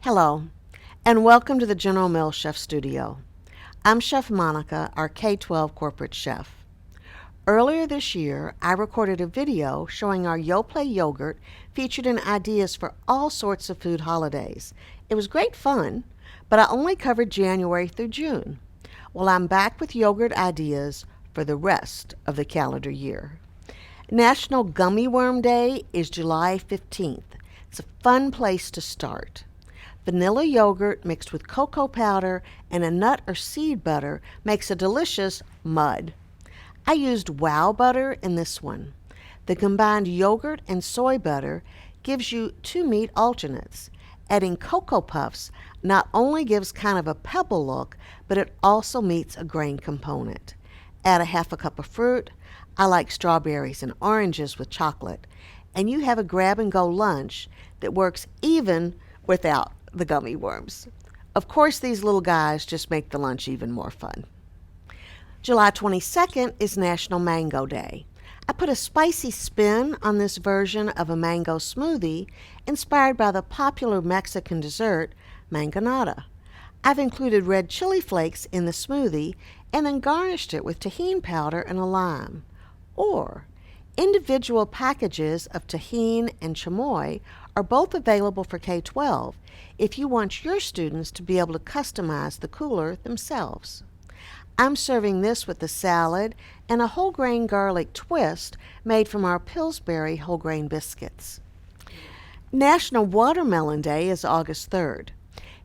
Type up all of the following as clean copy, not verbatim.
Hello, and welcome to the General Mills Chef Studio. I'm Chef Monica, our K-12 corporate chef. Earlier this year, I recorded a video showing our Yoplait yogurt featured in ideas for all sorts of food holidays. It was great fun, but I only covered January through June. Well, I'm back with yogurt ideas for the rest of the calendar year. National Gummy Worm Day is July 15th. It's a fun place to start. Vanilla yogurt mixed with cocoa powder and a nut or seed butter makes a delicious mud. I used wow butter in this one. The combined yogurt and soy butter gives you two meat alternates. Adding Cocoa Puffs not only gives kind of a pebble look, but it also meets a grain component. Add a half a cup of fruit. I like strawberries and oranges with chocolate. And you have a grab-and-go lunch that works even without the gummy worms. Of course, these little guys just make the lunch even more fun. July 22nd is National Mango Day. I put a spicy spin on this version of a mango smoothie inspired by the popular Mexican dessert, mangonada. I've included red chili flakes in the smoothie and then garnished it with tahini powder and a lime. Or, individual packages of tahini and chamoy are both available for K-12 if you want your students to be able to customize the cooler themselves. I'm serving this with a salad and a whole grain garlic twist made from our Pillsbury whole grain biscuits. National Watermelon Day is August 3rd.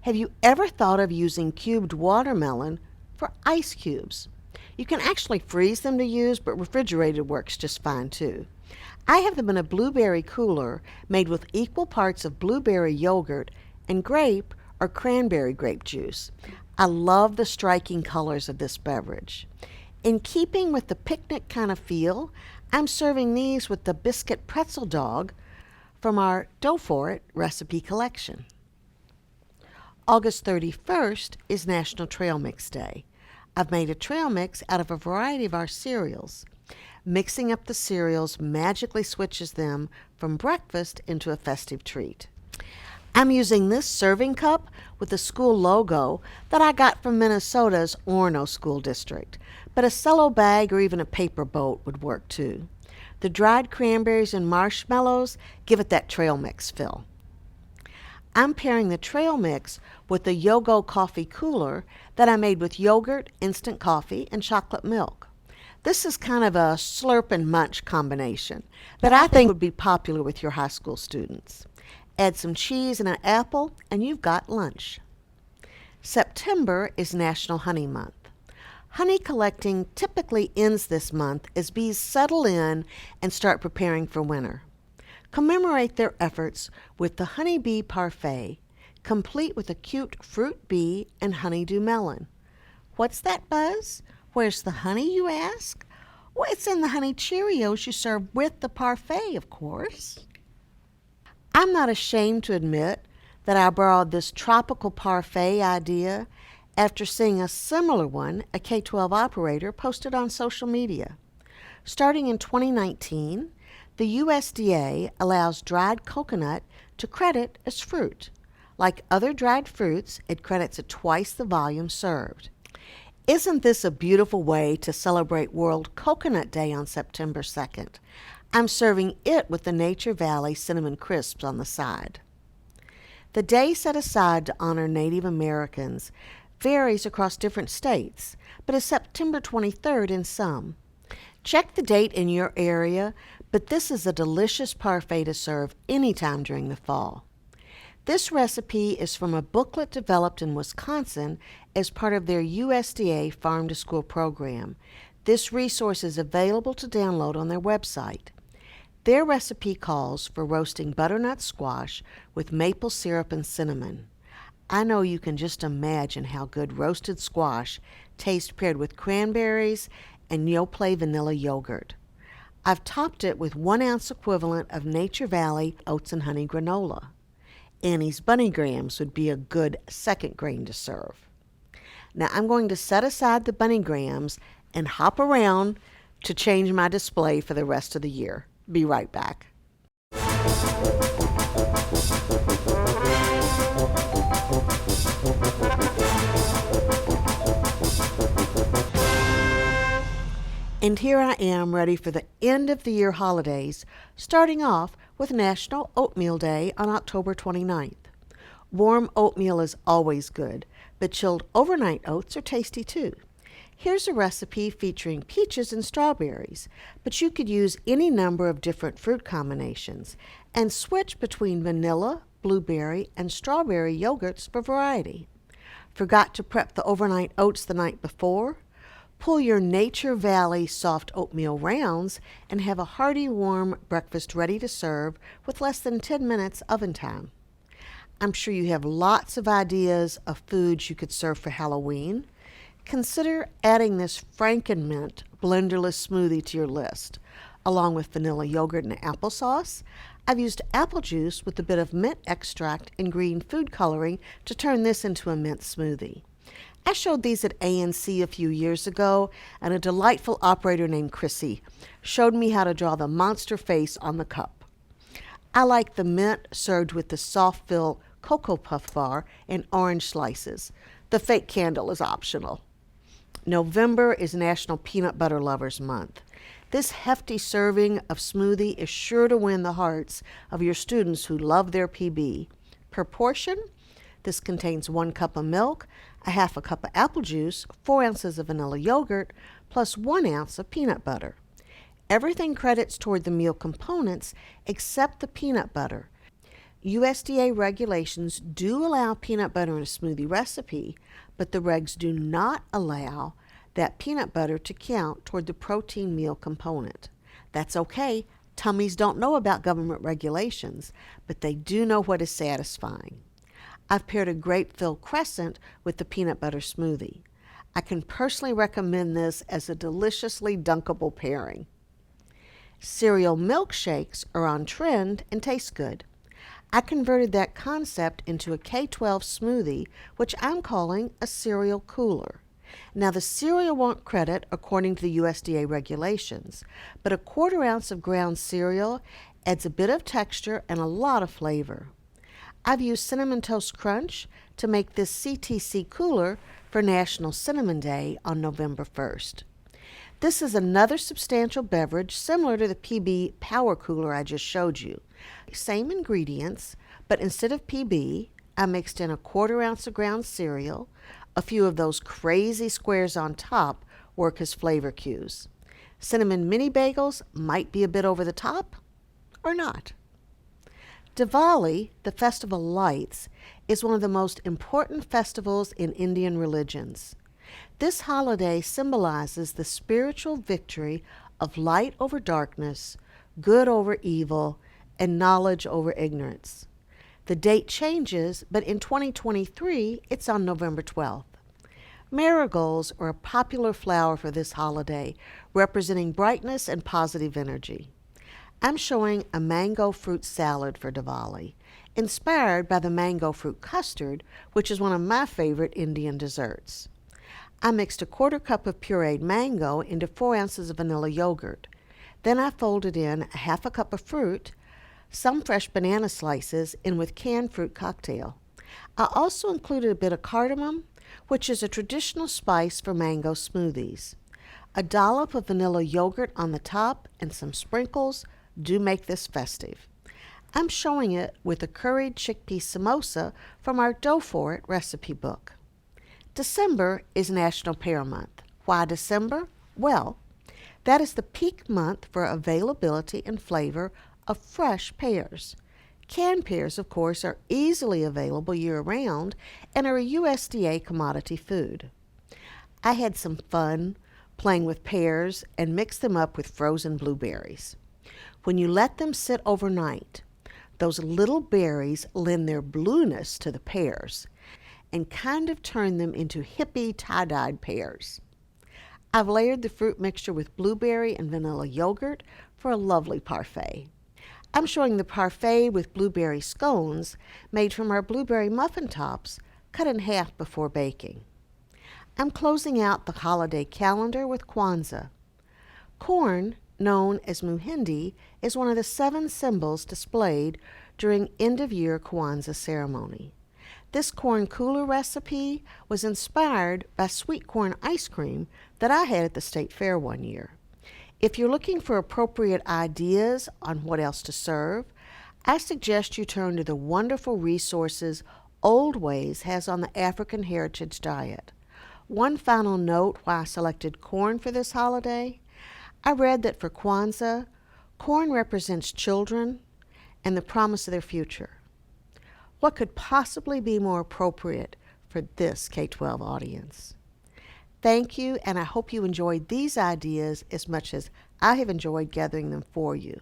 Have you ever thought of using cubed watermelon for ice cubes? You can actually freeze them to use, but refrigerated works just fine too. I have them in a blueberry cooler made with equal parts of blueberry yogurt and grape or cranberry grape juice. I love the striking colors of this beverage. In keeping with the picnic kind of feel, I'm serving these with the biscuit pretzel dog from our Dough For It recipe collection. August 31st is National Trail Mix Day. I've made a trail mix out of a variety of our cereals. Mixing up the cereals magically switches them from breakfast into a festive treat. I'm using this serving cup with the school logo that I got from Minnesota's Orono School District, but a cello bag or even a paper boat would work too. The dried cranberries and marshmallows give it that trail mix feel. I'm pairing the trail mix with the Yogo coffee cooler that I made with yogurt, instant coffee, and chocolate milk. This is kind of a slurp and munch combination that I think would be popular with your high school students. Add some cheese and an apple, and you've got lunch. September is National Honey Month. Honey collecting typically ends this month as bees settle in and start preparing for winter. Commemorate their efforts with the Honeybee Parfait, complete with a cute fruit bee and honeydew melon. What's that buzz? Where's the honey, you ask? Well, it's in the honey Cheerios you serve with the parfait, of course. I'm not ashamed to admit that I borrowed this tropical parfait idea after seeing a similar one a K-12 operator posted on social media. Starting in 2019, the USDA allows dried coconut to credit as fruit. Like other dried fruits, it credits at twice the volume served. Isn't this a beautiful way to celebrate World Coconut Day on September 2nd? I'm serving it with the Nature Valley Cinnamon Crisps on the side. The day set aside to honor Native Americans varies across different states, but is September 23rd in some. Check the date in your area, but this is a delicious parfait to serve anytime during the fall. This recipe is from a booklet developed in Wisconsin as part of their USDA Farm to School program. This resource is available to download on their website. Their recipe calls for roasting butternut squash with maple syrup and cinnamon. I know you can just imagine how good roasted squash tastes paired with cranberries and Yoplait vanilla yogurt. I've topped it with 1 ounce equivalent of Nature Valley oats and honey granola. Annie's Bunny Grahams would be a good second grain to serve. Now I'm going to set aside the Bunny Grahams and hop around to change my display for the rest of the year. Be right back. And here I am ready for the end of the year holidays, starting off with National Oatmeal Day on October 29th. Warm oatmeal is always good, but chilled overnight oats are tasty too. Here's a recipe featuring peaches and strawberries, but you could use any number of different fruit combinations and switch between vanilla, blueberry, and strawberry yogurts for variety. Forgot to prep the overnight oats the night before? Pull your Nature Valley soft oatmeal rounds and have a hearty, warm breakfast ready to serve with less than 10 minutes oven time. I'm sure you have lots of ideas of foods you could serve for Halloween. Consider adding this Franken-mint Blenderless smoothie to your list. Along with vanilla yogurt and applesauce, I've used apple juice with a bit of mint extract and green food coloring to turn this into a mint smoothie. I showed these at A&C a few years ago, and a delightful operator named Chrissy showed me how to draw the monster face on the cup. I like the mint served with the soft fill Cocoa Puff bar and orange slices. The fake candle is optional. November is National Peanut Butter Lovers Month. This hefty serving of smoothie is sure to win the hearts of your students who love their PB. Per portion, this contains 1 cup of milk, a half a cup of apple juice, 4 ounces of vanilla yogurt, plus 1 ounce of peanut butter. Everything credits toward the meal components except the peanut butter. USDA regulations do allow peanut butter in a smoothie recipe, but the regs do not allow that peanut butter to count toward the protein meal component. That's okay. Tummies don't know about government regulations, but they do know what is satisfying. I've paired a grape-filled crescent with the peanut butter smoothie. I can personally recommend this as a deliciously dunkable pairing. Cereal milkshakes are on trend and taste good. I converted that concept into a K-12 smoothie, which I'm calling a cereal cooler. Now, the cereal won't credit according to the USDA regulations, but a 1/4 ounce of ground cereal adds a bit of texture and a lot of flavor. I've used Cinnamon Toast Crunch to make this CTC cooler for National Cinnamon Day on November 1st. This is another substantial beverage similar to the PB Power Cooler I just showed you. Same ingredients, but instead of PB, I mixed in a 1/4 ounce of ground cereal. A few of those crazy squares on top work as flavor cues. Cinnamon mini bagels might be a bit over the top, or not. Diwali, the Festival of Lights, is one of the most important festivals in Indian religions. This holiday symbolizes the spiritual victory of light over darkness, good over evil, and knowledge over ignorance. The date changes, but in 2023, it's on November 12th. Marigolds are a popular flower for this holiday, representing brightness and positive energy. I'm showing a mango fruit salad for Diwali, inspired by the mango fruit custard, which is one of my favorite Indian desserts. I mixed a 1/4 cup of pureed mango into 4 ounces of vanilla yogurt. Then I folded in a half a cup of fruit, some fresh banana slices, in with canned fruit cocktail. I also included a bit of cardamom, which is a traditional spice for mango smoothies. A dollop of vanilla yogurt on the top and some sprinkles do make this festive. I'm showing it with a curried chickpea samosa from our Dough For It recipe book. December is National Pear Month. Why December? Well, that is the peak month for availability and flavor of fresh pears. Canned pears, of course, are easily available year-round and are a USDA commodity food. I had some fun playing with pears and mixed them up with frozen blueberries. When you let them sit overnight, those little berries lend their blueness to the pears and kind of turn them into hippie tie-dyed pears. I've layered the fruit mixture with blueberry and vanilla yogurt for a lovely parfait. I'm showing the parfait with blueberry scones made from our blueberry muffin tops cut in half before baking. I'm closing out the holiday calendar with Kwanzaa. Corn, known as muhindi, is one of the 7 symbols displayed during end-of-year Kwanzaa ceremony. This corn cooler recipe was inspired by sweet corn ice cream that I had at the state fair one year. If you're looking for appropriate ideas on what else to serve, I suggest you turn to the wonderful resources Old Ways has on the African heritage diet. One final note why I selected corn for this holiday. I read that for Kwanzaa, corn represents children and the promise of their future. What could possibly be more appropriate for this K-12 audience? Thank you, and I hope you enjoyed these ideas as much as I have enjoyed gathering them for you.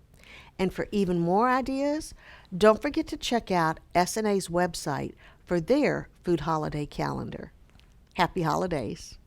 And for even more ideas, don't forget to check out SNA's website for their food holiday calendar. Happy holidays.